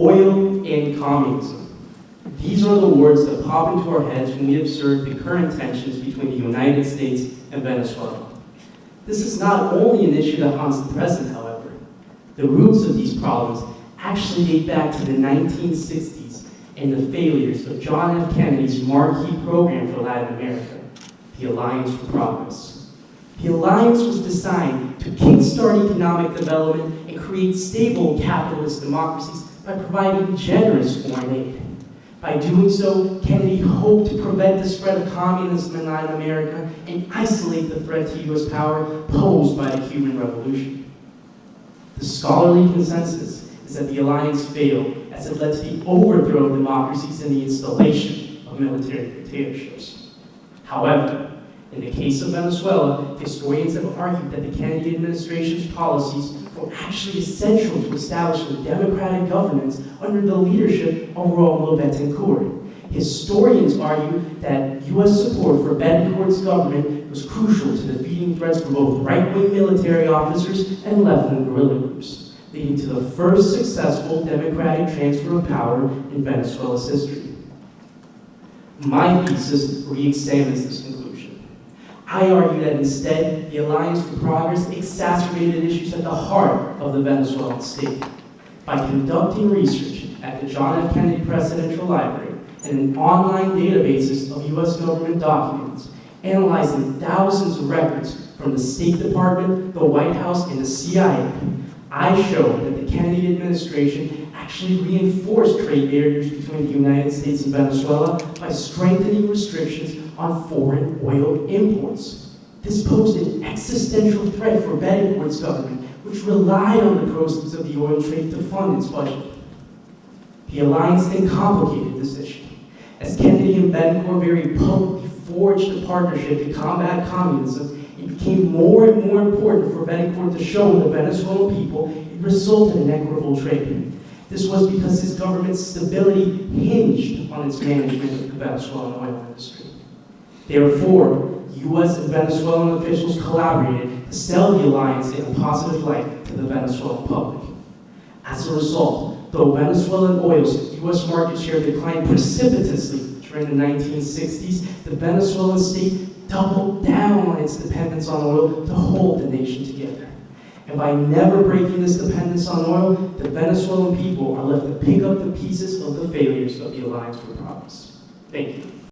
Oil and communism. These are the words that pop into our heads when we observe the current tensions between the United States and Venezuela. This is not only an issue that haunts the present, however. The roots of these problems actually date back to the 1960s and the failures of John F. Kennedy's marquee program for Latin America, the Alliance for Progress. The alliance was designed to kickstart economic development and create stable capitalist democracies by providing generous foreign aid. By doing so, Kennedy hoped to prevent the spread of communism in Latin America and isolate the threat to U.S. power posed by the Cuban Revolution. The scholarly consensus is that the alliance failed as it led to the overthrow of democracies and the installation of military dictatorships. However, in the case of Venezuela, historians have argued that the Kennedy administration's policies were actually essential to establishing democratic governance under the leadership of Romulo Betancourt. Historians argue that U.S. support for Betancourt's government was crucial to defeating threats from both right-wing military officers and left-wing guerrilla groups, leading to the first successful democratic transfer of power in Venezuela's history. My thesis re-examines this conclusion. I argue that instead, the Alliance for Progress exacerbated issues at the heart of the Venezuelan state. By conducting research at the John F. Kennedy Presidential Library and in online databases of U.S. government documents, analyzing thousands of records from the State Department, the White House, and the CIA, I showed that the Kennedy administration actually reinforced trade barriers between the United States and Venezuela by strengthening restrictions on foreign oil imports. This posed an existential threat for Betancourt's government, which relied on the proceeds of the oil trade to fund its budget. The alliance then complicated this issue, as Kennedy and Betancourt very publicly forged a partnership to combat communism. It became more and more important for Betancourt to show the Venezuelan people it resulted in equitable trade. This was because his government's stability hinged on its management of the Venezuelan oil industry. Therefore, U.S. and Venezuelan officials collaborated to sell the alliance in a positive light to the Venezuelan public. As a result, though Venezuelan oil's U.S. market share declined precipitously during the 1960s, the Venezuelan state doubled down on its dependence on oil to hold the nation together. And by never breaking this dependence on oil, the Venezuelan people are left to pick up the pieces of the failures of the Alliance for Progress. Thank you.